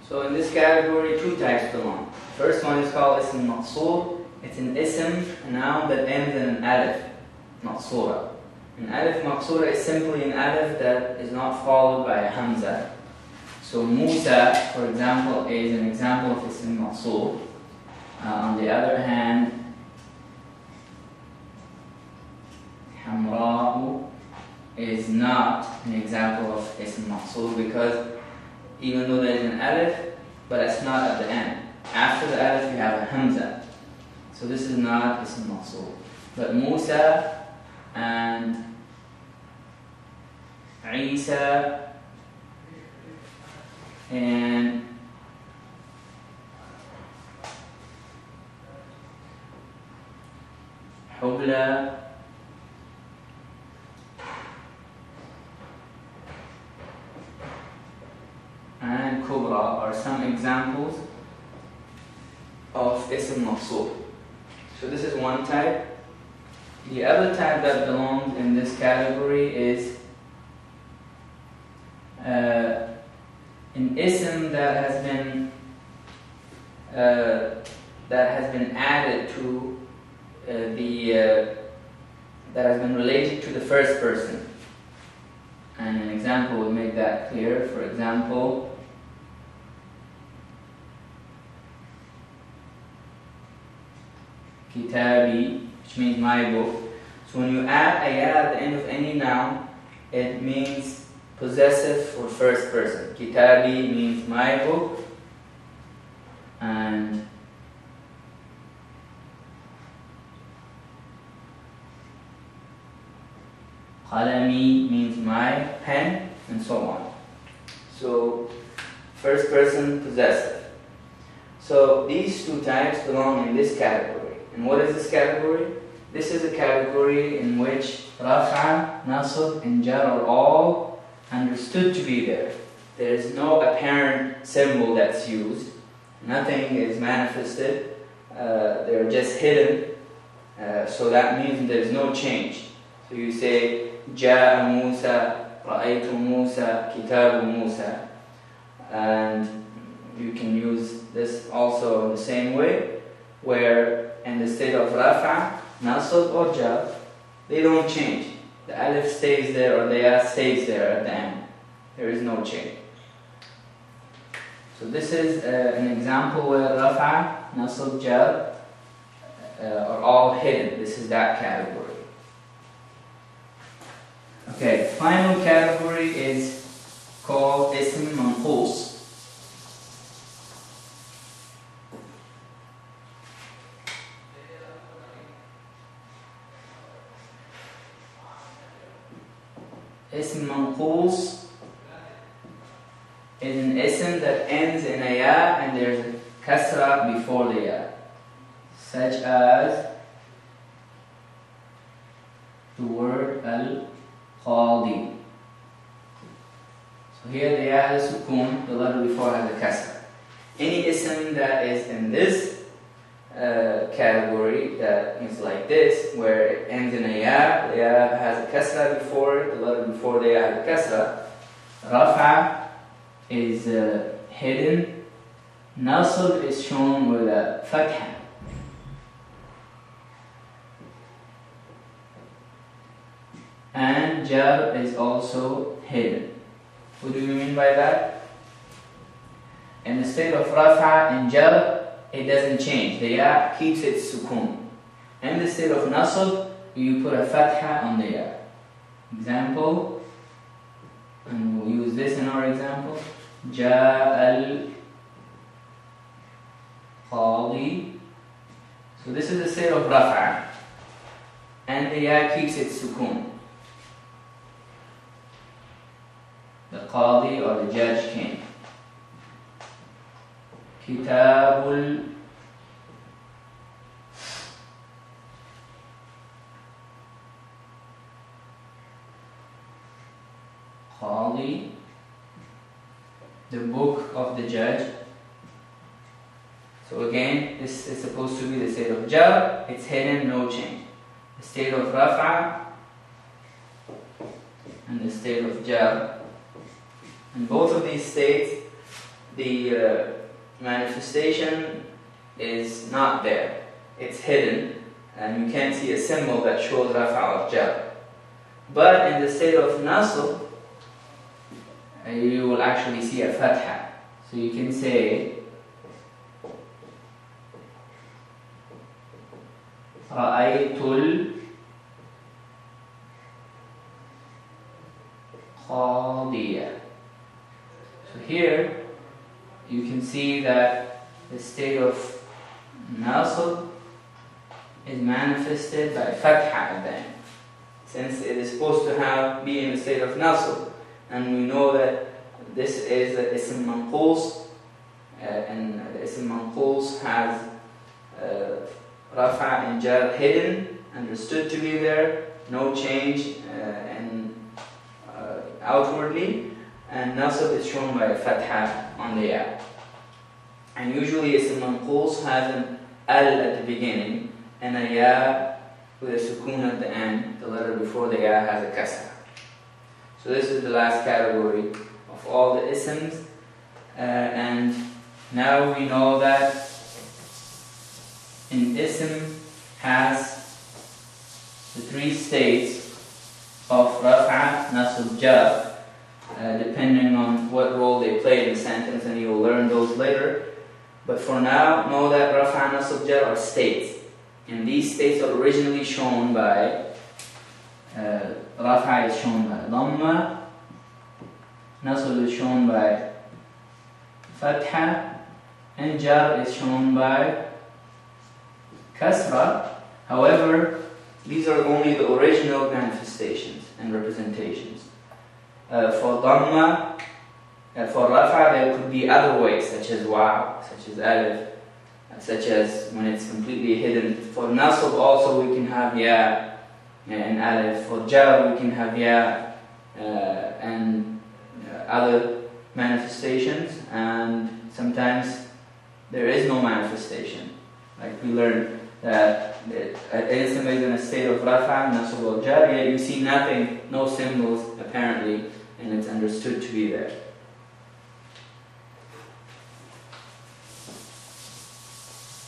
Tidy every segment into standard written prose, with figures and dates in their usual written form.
So in this category, two types belong. First one is called ism maqsoor. It's an ism, a noun that ends in an alif, maqsoora. An alif maqsoora is simply an alif that is not followed by a hamza. So Musa, for example, is an example of ism maqsoor. On the other hand, Hamra'u is not an example of ism maqsoor because even though there is an alif, but it's not at the end. After the alif you have a hamza. So this is not ism maqsoor. But Musa and Isa and Hubla and Kubra are some examples of ism maqsoor. So this is one type. The other type that belongs in this category is an ism that has been added to that has been related to the first person. And an example will make that clear. For example, Kitabi, which means my book. So when you add a ya at the end of any noun, it means possessive for first person. Kitabi means my book, and Qalami means my pen, and so on. So first person possessive. So these two types belong in this category. And what is this category? This is a category in which Rafa, Nasb, and Jar are all understood to be there. There is no apparent symbol that's used. Nothing is manifested. They're just hidden. So that means there is no change. So you say, Ja'a Musa, Ra'aytu Musa, Kitabu Musa. And you can use this also in the same way, where in the state of Rafa, Nasb or Jar, they don't change. The alif stays there or the ya stays there at the end. There is no change. So this is an example where Rafa, Nasb, Jar are all hidden. This is that category. Okay, final category is called Ism Manqus. Ism Manqus is an ism that ends in a ya and there's a kasra before the ya, such as the word al-qadi. So here the ya has sukun, the letter before has a kasra. Any ism that is in this category that is like this, where it ends in a ya, the ya has a kasra before it, the letter before the ya has a kasra, Rafa is hidden, Nasb is shown with a fatha, and Jar is also hidden. What do you mean by that? In the state of Rafa and Jar, it doesn't change. The ya keeps its sukun. In the state of Nasb, you put a fatha on the ya. Example, and we'll use this in our example. Ja'a al-qadi. So this is the state of Rafa, and the ya keeps its sukun. The qadi or the judge came. Kitabul Qadi, the book of the judge. So again, this is supposed to be the state of Jar, it's hidden, no change. The state of Rafa and the state of Jar. In both of these states, the manifestation is not there. It's hidden, and you can't see a symbol that shows rafa or jar. But in the state of nasb, you will actually see a fatha. So you can say رأيت القاضية. So here you can see that the state of nasb is manifested by fatha at the end, since it is supposed to be in the state of nasb, and we know that this is the ism manqus, and the ism manqus has rafa and jar hidden, understood to be there, no change outwardly, and nasb is shown by a fatha on the ya. And usually ism manqus has an al at the beginning and a ya with a sukoon at the end. The letter before the ya has a kasra. So this is the last category of all the isms, and now we know that an ism has the three states of rafa, nasb, jar, depending on what role they play in the sentence, and you will learn those later. But for now, know that rafa, nasb, jar are states, and these states are originally shown by rafa is shown by dhamma, nasb is shown by fatha, and jar is shown by kasra. However, these are only the original manifestations and representations. For dhamma, for rafa, there could be other ways, such as wa, such as alif, such as when it's completely hidden. For nasb also we can have ya and alif. For jar we can have ya and other manifestations, and sometimes there is no manifestation. Like we learned that an ism is in a state of rafa, nasb or jar, yet you see nothing, no symbols apparently, and it's understood to be there.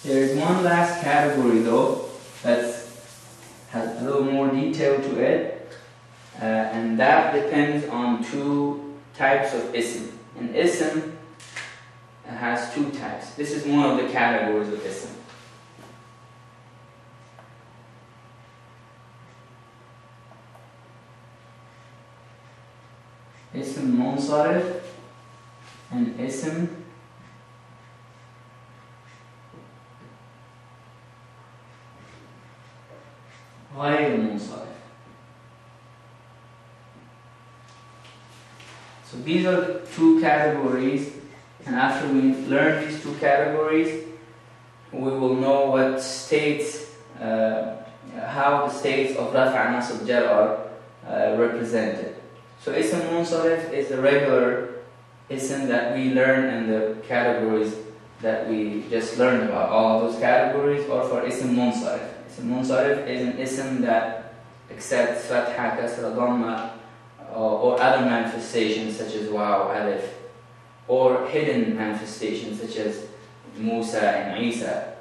There is one last category though that has a little more detail to it, and that depends on two types of ism. An ism has two types. This is one of the categories of ism. Ism munsarif and ism غير منصرف. So these are the two categories, and after we learn these two categories, we will know what states, how the states of rafa, nasb, jar are represented. So ism munsarif is the regular ism that we learn in the categories that we just learned about. All of those categories are for ism munsarif. Ism munsarif is an ism that accepts fatha, kasra, dhamma, or other manifestations such as waw, alif, or hidden manifestations such as Musa and Isa.